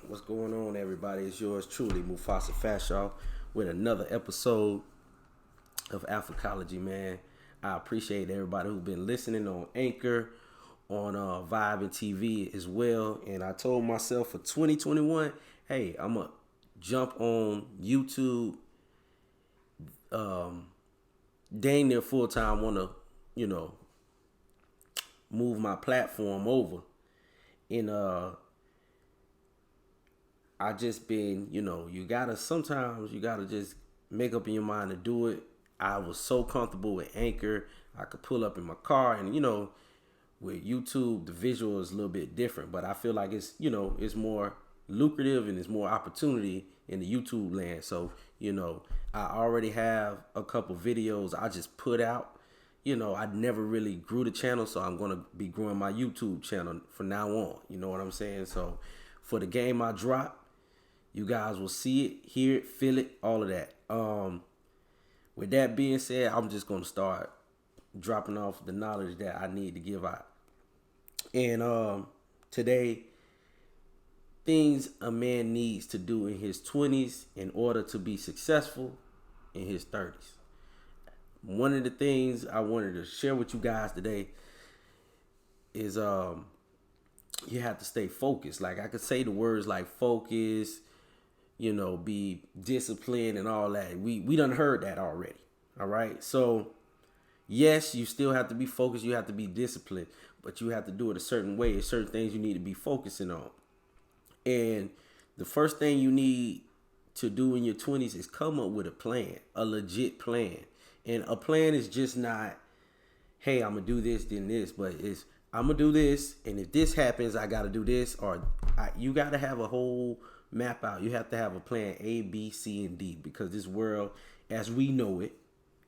What's going on, everybody? It's yours truly, FASHAW, with another episode of Alphacology, man. I appreciate everybody who's been listening on Anchor, on Vibe and TV as well. And I told myself for 2021, hey, I'm going to jump on YouTube, dang near full time, want to, move my platform over. And I just been, sometimes you gotta just make up in your mind to do it. I was so comfortable with Anchor. I could pull up in my car and, with YouTube, the visual is a little bit different, but I feel like it's, it's more lucrative and there's more opportunity in the YouTube land. So, I already have a couple videos I just put out. I never really grew the channel, so I'm going to be growing my YouTube channel from now on. You know what I'm saying? So for the game I drop, you guys will see it, hear it, feel it, all of that. With that being said, I'm just going to start dropping off the knowledge that I need to give out. And today, things a man needs to do in his 20s in order to be successful in his 30s. One of the things I wanted to share with you guys today is you have to stay focused. Like I could say the words like focus, be disciplined and all that. We done heard that already. All right. So yes, you still have to be focused. You have to be disciplined, but you have to do it a certain way. There's certain things you need to be focusing on. And the first thing you need to do in your 20s is come up with a plan, a legit plan. And a plan is just not, hey, I'm going to do this, then this, but it's, I'm going to do this, and if this happens, I got to do this, or you got to have a whole map out. You have to have a plan A, B, C, and D, because this world, as we know it,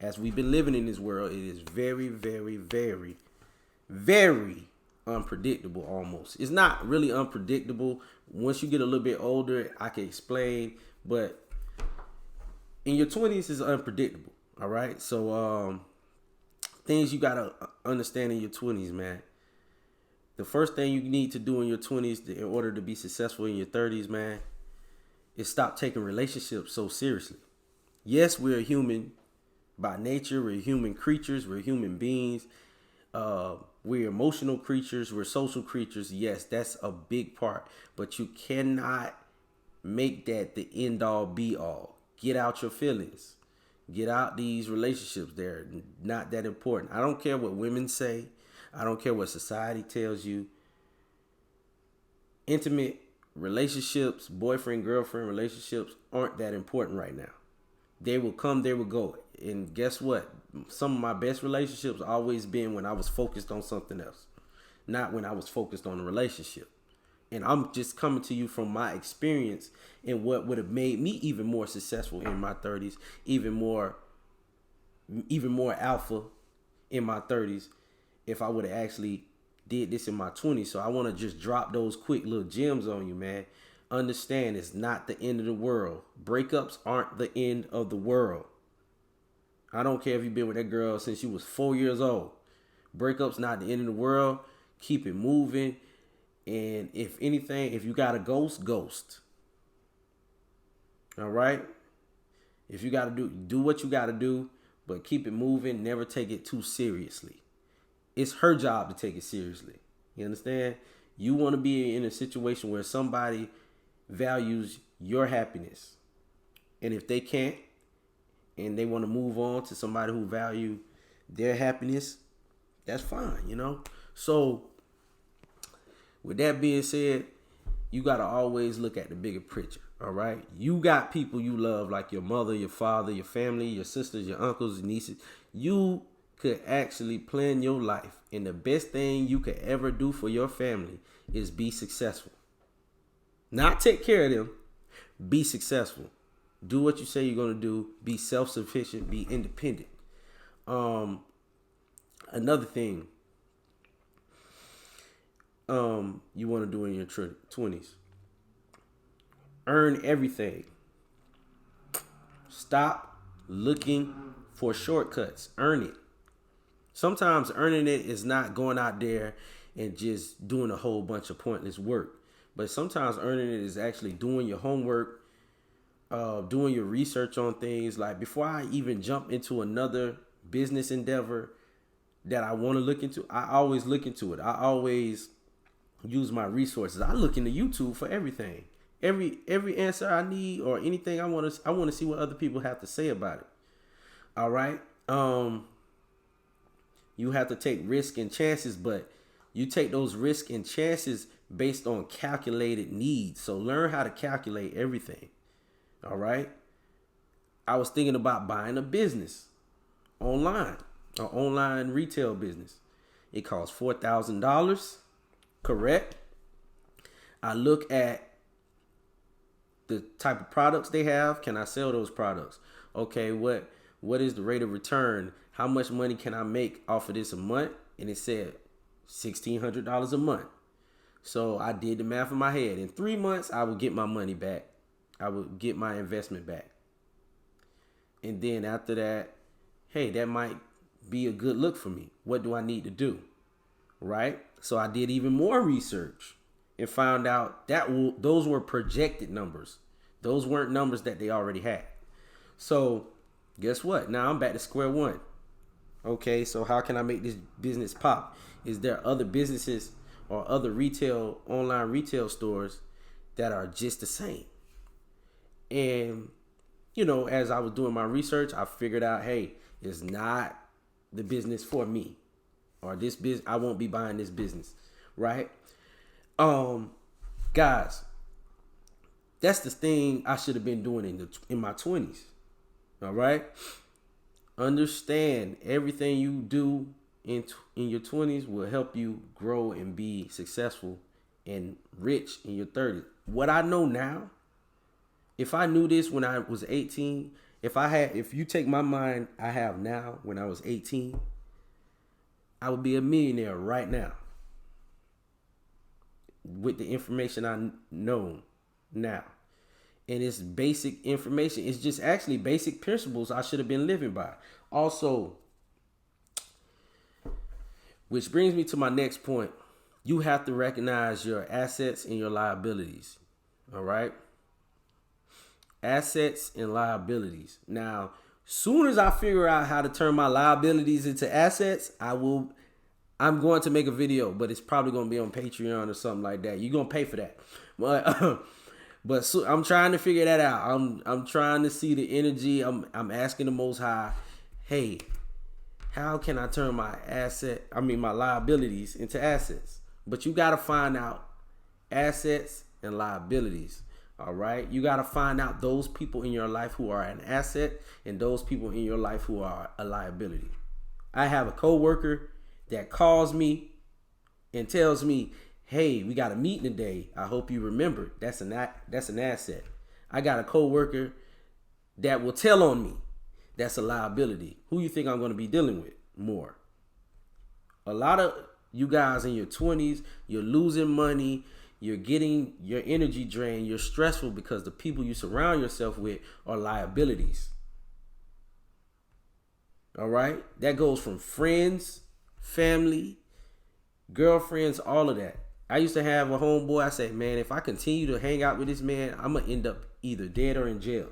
as we've been living in this world, it is very, very, very, very unpredictable almost. It's not really unpredictable. Once you get a little bit older, I can explain, but in your 20s, it's unpredictable. All right. So, things you got to understand in your 20s, man. The first thing you need to do in your 20s in order to be successful in your 30s, man, is stop taking relationships so seriously. Yes, we're human by nature. We're human creatures. We're human beings. We're emotional creatures. We're social creatures. Yes, that's a big part. But you cannot make that the end all be all. Get out your feelings. Get out these relationships. They're not that important. I don't care what women say. I don't care what society tells you. Intimate relationships, boyfriend, girlfriend relationships aren't that important right now. They will come, they will go. And guess what? Some of my best relationships always been when I was focused on something else, not when I was focused on a relationship. And I'm just coming to you from my experience and what would have made me even more successful in my 30s, even more alpha in my 30s if I would have actually did this in my 20s. So I want to just drop those quick little gems on you, man. Understand, it's not the end of the world. Breakups aren't the end of the world. I don't care if you've been with that girl since you was 4 years old. Breakups not the end of the world. Keep it moving. And if anything, if you got a ghost. All right? If you got to do what you got to do, but keep it moving. Never take it too seriously. It's her job to take it seriously. You understand? You want to be in a situation where somebody values your happiness. And if they can't, and they want to move on to somebody who value their happiness, that's fine, So, with that being said, you got to always look at the bigger picture, all right? You got people you love like your mother, your father, your family, your sisters, your uncles, your nieces. You could actually plan your life. And the best thing you could ever do for your family is be successful. Not take care of them. Be successful. Do what you say you're going to do. Be self-sufficient. Be independent. Another thing you want to do in your 20s. Earn everything. Stop looking for shortcuts. Earn it. Sometimes earning it is not going out there and just doing a whole bunch of pointless work. But sometimes earning it is actually doing your homework, doing your research on things. Like before I even jump into another business endeavor that I want to look into, I always look into it. I always use my resources. I look into YouTube for everything. Every answer I need or anything I want to see what other people have to say about it. All right. You have to take risk and chances, but you take those risks and chances based on calculated needs. So learn how to calculate everything. All right. I was thinking about buying a business online, an online retail business. It costs $4,000. Correct. I look at the type of products they have. Can I sell those products? Okay, what is the rate of return? How much money can I make off of this a month? And it said $1,600 a month. So I did the math in my head. In 3 months, I would get my money back. I would get my investment back. And then after that, hey, that might be a good look for me. What do I need to do? Right? So I did even more research and found out that those were projected numbers. Those weren't numbers that they already had. So guess what? Now I'm back to square one. Okay, so how can I make this business pop? Is there other businesses or other online retail stores that are just the same? And, as I was doing my research, I figured out, hey, it's not the business for me. Or this business, I won't be buying this business, right? Guys, that's the thing I should have been doing in my 20s. All right? Understand everything you do in your 20s will help you grow and be successful and rich in your 30s. What I know now, if I knew this when I was 18, if you take my mind I have now when I was 18, I would be a millionaire right now with the information I know now. And it's basic information. It's just actually basic principles I should have been living by. Also, which brings me to my next point. You have to recognize your assets and your liabilities. All right? Assets and liabilities. Now, soon as I figure out how to turn my liabilities into assets, I'm going to make a video, but it's probably going to be on Patreon or something like that. You're going to pay for that. But so I'm trying to figure that out. I'm trying to see the energy. I'm asking the Most High, hey, how can I turn my liabilities into assets? But you got to find out assets and liabilities. All right. You got to find out those people in your life who are an asset and those people in your life who are a liability. I have a coworker that calls me and tells me, hey, we got a meeting today. I hope you remember. That's an asset. I got a coworker that will tell on me. That's a liability. Who you think I'm going to be dealing with more? A lot of you guys in your 20s, you're losing money. You're getting your energy drained. You're stressful because the people you surround yourself with are liabilities. All right? That goes from friends, family, girlfriends, all of that. I used to have a homeboy. I said, man, if I continue to hang out with this man, I'm going to end up either dead or in jail.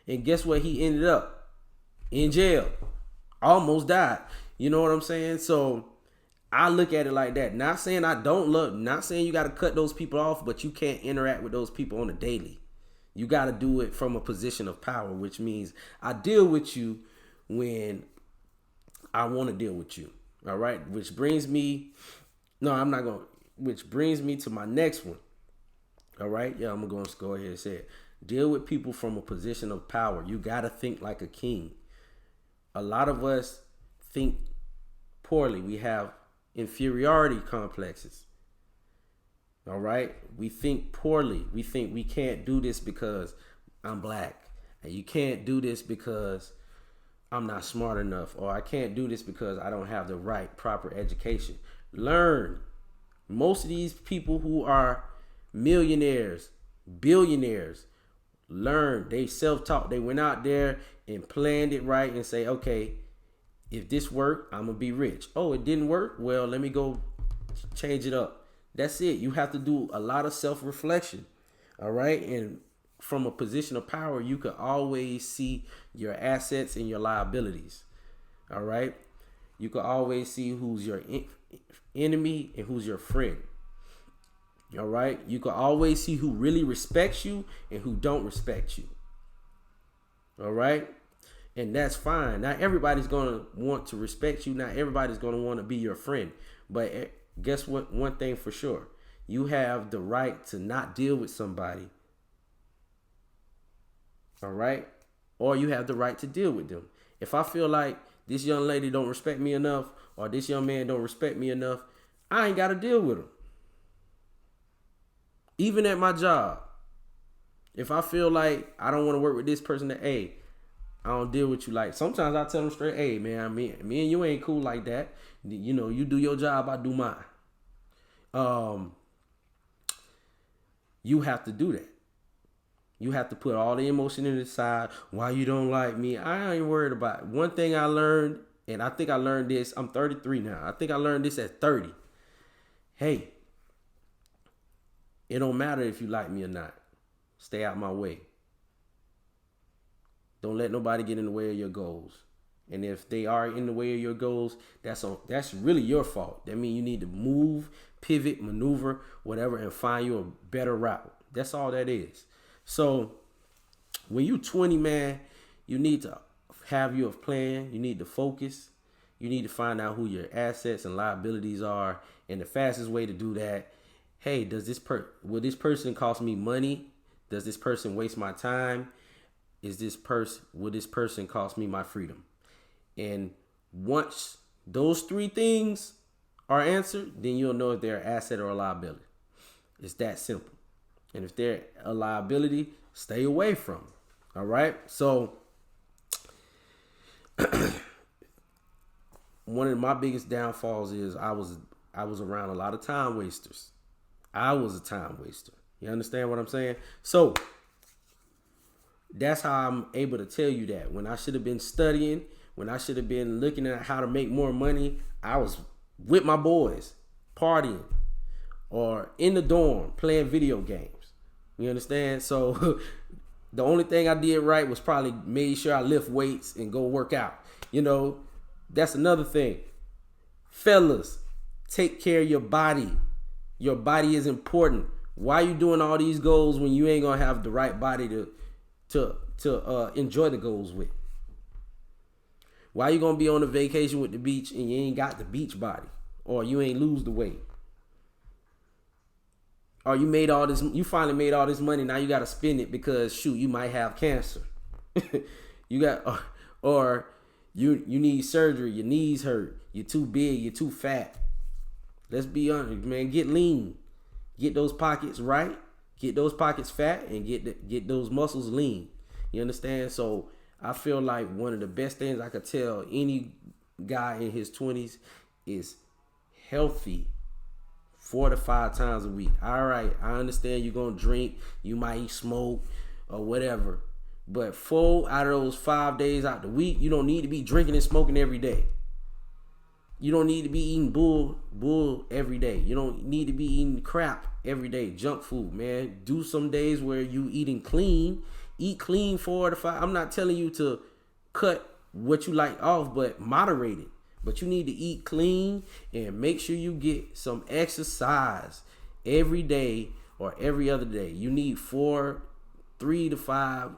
And guess what? He ended up in jail. Almost died. You know what I'm saying? So I look at it like that. Not saying not saying you got to cut those people off, but you can't interact with those people on a daily. You got to do it from a position of power, which means I deal with you when I want to deal with you. All right. Which brings me to my next one. All right. Yeah, I'm going to go ahead and say it. Deal with people from a position of power. You got to think like a king. A lot of us think poorly. We have inferiority complexes. All right. We think poorly. We think we can't do this because I'm black. And you can't do this because I'm not smart enough. Or I can't do this because I don't have the right proper education. Learn. Most of these people who are millionaires, billionaires, learn. They self-taught. They went out there and planned it right and say, okay, if this worked, I'm going to be rich. Oh, it didn't work? Well, let me go change it up. That's it. You have to do a lot of self-reflection. All right. And from a position of power, you can always see your assets and your liabilities. All right. You can always see who's your enemy and who's your friend. All right. You can always see who really respects you and who don't respect you. All right. And that's fine. Not everybody's going to want to respect you. Not everybody's going to want to be your friend. But guess what? One thing for sure. You have the right to not deal with somebody. All right? Or you have the right to deal with them. If I feel like this young lady don't respect me enough, or this young man don't respect me enough, I ain't got to deal with them. Even at my job. If I feel like I don't want to work with this person, that, hey, I don't deal with you. Like, sometimes I tell them straight, hey, man, me and you ain't cool like that. You know, you do your job, I do mine. You have to do that. You have to put all the emotion in the side. Why you don't like me? I ain't worried about it. One thing I learned, and I think I learned this, I'm 33 now. I think I learned this at 30. Hey, it don't matter if you like me or not. Stay out my way. Don't let nobody get in the way of your goals. And if they are in the way of your goals, that's really your fault. That means you need to move, pivot, maneuver, whatever, and find you a better route. That's all that is. So when you 20, man, you need to have your plan. You need to focus. You need to find out who your assets and liabilities are. And the fastest way to do that, hey, will this person cost me money? Does this person waste my time? Will this person cost me my freedom? And once those three things are answered, then you'll know if they're an asset or a liability. It's that simple. And if they're a liability, stay away from them. All right. So one of my biggest downfalls is I was around a lot of time wasters. I was a time waster. You understand what I'm saying? So that's how I'm able to tell you that. When I should have been studying, when I should have been looking at how to make more money, I was with my boys, partying, or in the dorm playing video games. You understand? So the only thing I did right was probably made sure I lift weights and go work out. You know, that's another thing. Fellas, take care of your body. Your body is important. Why you doing all these goals when you ain't gonna have the right body to enjoy the goals with? Why you gonna be on a vacation with the beach and you ain't got the beach body, or you ain't lose the weight, or you finally made all this money, now you gotta spend it because shoot, you might have cancer. or you need surgery, your knees hurt, you're too big, you're too fat. Let's be honest, man. Get lean, get those pockets right, get those pockets fat, and get those muscles lean. You understand? So I feel like one of the best things I could tell any guy in his 20s is healthy 4 to 5 times a week. All right, I understand you're going to drink, you might smoke or whatever, but 4 out of those 5 days out the week, you don't need to be drinking and smoking every day. You don't need to be eating bull every day. You don't need to be eating crap every day, junk food, man. Do some days where you eating clean. Eat clean 4 to 5. I'm not telling you to cut what you like off, but moderate it. But you need to eat clean and make sure you get some exercise every day or every other day. You need 3 to 5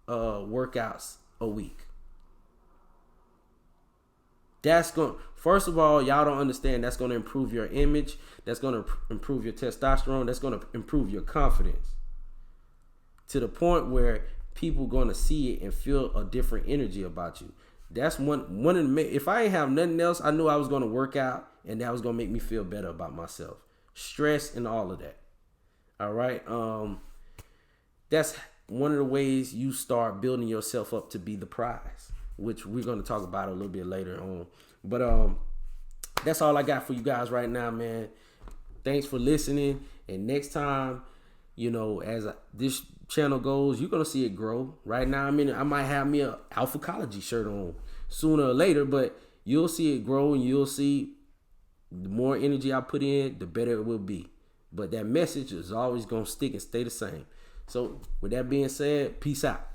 workouts a week. First of all, y'all don't understand, that's going to improve your image. That's going to improve your testosterone. That's going to improve your confidence. To the point where people going to see it and feel a different energy about you. That's one of the, if I ain't have nothing else, I knew I was going to work out and that was going to make me feel better about myself. Stress and all of that. All right. That's one of the ways you start building yourself up to be the prize, which we're going to talk about a little bit later on. But that's all I got for you guys right now, man. Thanks for listening. And next time, you know, as this channel goes, you're going to see it grow. Right now, I might have me a Alphacology shirt on sooner or later, but you'll see it grow and you'll see The more energy I put in, the better it will be. But that message is always gonna stick and stay the same. So with that being said, peace out.